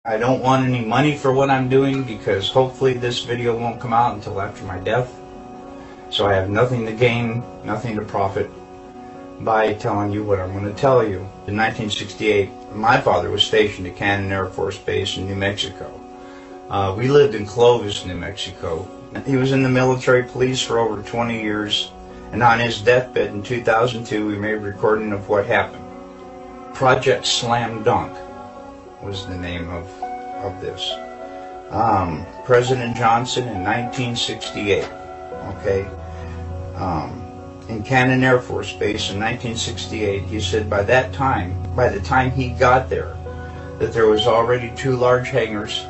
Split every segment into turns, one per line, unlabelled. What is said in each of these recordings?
I don't want any money for what I'm doing because hopefully this video won't come out until after my death. So I have nothing to gain, nothing to profit by telling you what I'm going to tell you. In 1968, my father was stationed at Cannon Air Force Base in New Mexico. We lived in Clovis, New Mexico. He was in the military police for over 20 years, and on his deathbed in 2002, we made a recording of what happened. Project Slam Dunk was the name of this. President Johnson in 1968, okay? In Cannon Air Force Base in 1968, he said by the time he got there, that there was already 2 large hangars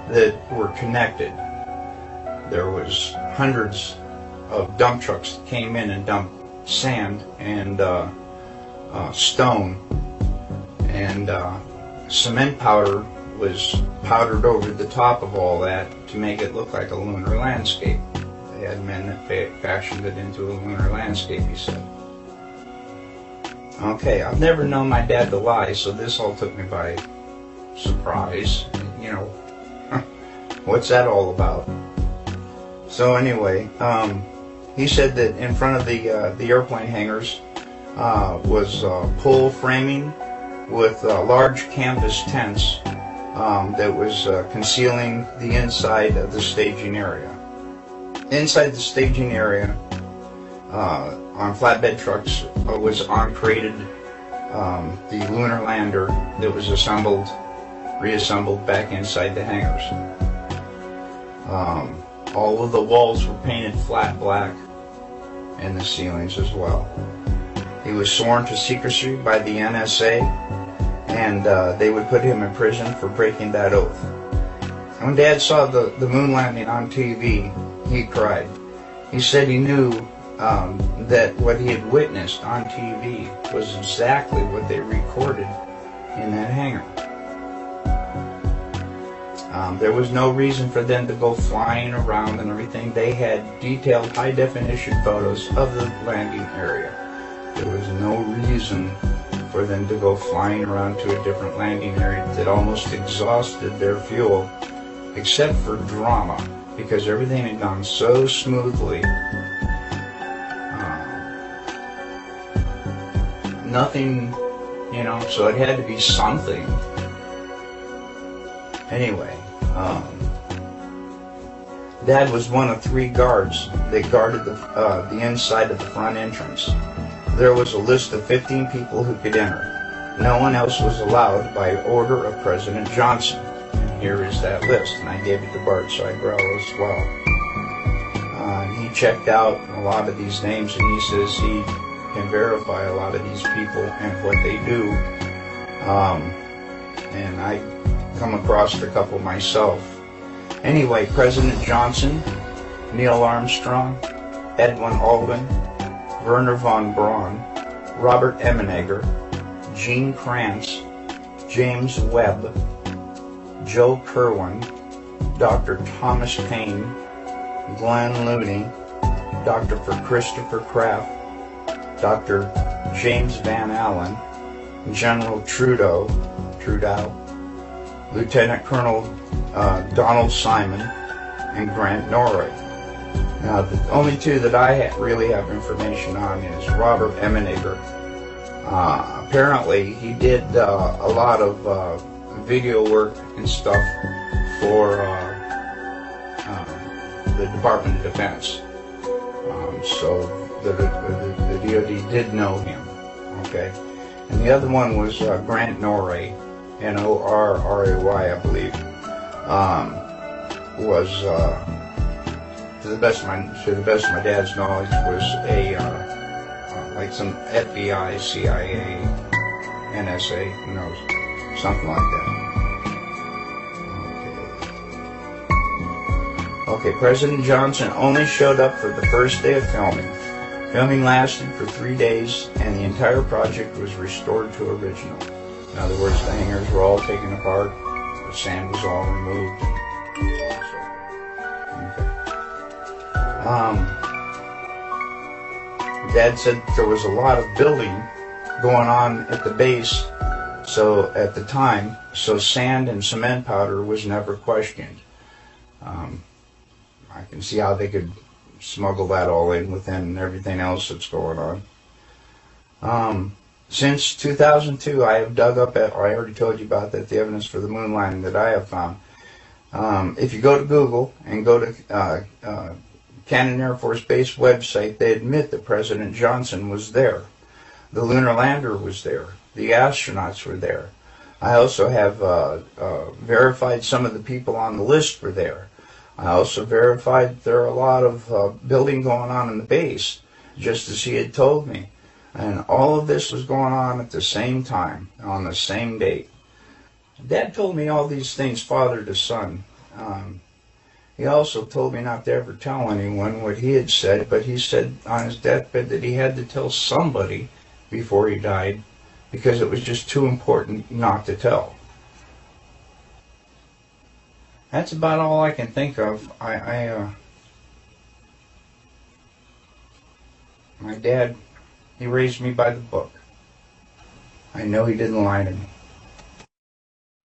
that were connected. There was hundreds of dump trucks that came in and dumped sand and stone, and cement powder was powdered over the top of all that to make it look like a lunar landscape. They had men that fashioned it into a lunar landscape, he said. Okay, I've never known my dad to lie, so this all took me by surprise. You know, what's that all about? So anyway, he said that in front of the airplane hangars was pole framing with large canvas tents that was concealing the inside of the staging area. Inside the staging area, on flatbed trucks, was uncrated the lunar lander that was reassembled back inside the hangars. All of the walls were painted flat black, and the ceilings as well. He was sworn to secrecy by the NSA, and they would put him in prison for breaking that oath. When Dad saw the moon landing on TV, he cried. He said he knew that what he had witnessed on TV was exactly what they recorded in that hangar. There was no reason for them to go flying around and everything. They had detailed high-definition photos of the landing area. There was no reason for them to go flying around to a different landing area that almost exhausted their fuel, except for drama, because everything had gone so smoothly. Nothing, you know, so it had to be something. Anyway, Dad was one of 3 guards that guarded the inside of the front entrance. There was a list of 15 people who could enter. No one else was allowed by order of President Johnson. And here is that list, and I gave it to Bart Seibrow as well. He checked out a lot of these names, and he says he can verify a lot of these people and what they do. And I come across a couple myself. Anyway, President Johnson, Neil Armstrong, Edwin Aldrin, Werner von Braun, Robert Emenegger, Gene Kranz, James Webb, Joe Kerwin, Dr. Thomas Paine, Glenn Looney, Dr. Christopher Kraft, Dr. James Van Allen, General Trudeau, Lieutenant Colonel Donald Simon, and Grant Norrie. Now, the only 2 that I really have information on is Robert Emenegger. Apparently, he did a lot of video work and stuff for the Department of Defense. So the DoD did know him. Okay, and the other one was Grant Norrie, N-O-R-R-A-Y, I believe. Was to the best of my dad's knowledge, was a like some FBI, CIA, NSA, who knows, something like that. Okay, President Johnson only showed up for the first day of filming. Filming lasted for 3 days, and the entire project was restored to original. In other words, the hangars were all taken apart, the sand was all removed. Dad said there was a lot of building going on at the base, So at the time, so sand and cement powder was never questioned. I can see how they could smuggle that all in within everything else that's going on. Since 2002, I have dug up, I already told you about that, the evidence for the moon landing that I have found. If you go to Google and go to Cannon Air Force Base website, they admit that President Johnson was there. The lunar lander was there. The astronauts were there. I also have verified some of the people on the list were there. I also verified there are a lot of building going on in the base, just as he had told me. And all of this was going on at the same time, on the same date. Dad told me all these things father to son. He also told me not to ever tell anyone what he had said, but he said on his deathbed that he had to tell somebody before he died because it was just too important not to tell. That's about all I can think of. My dad, he raised me by the book. I know he didn't lie to me.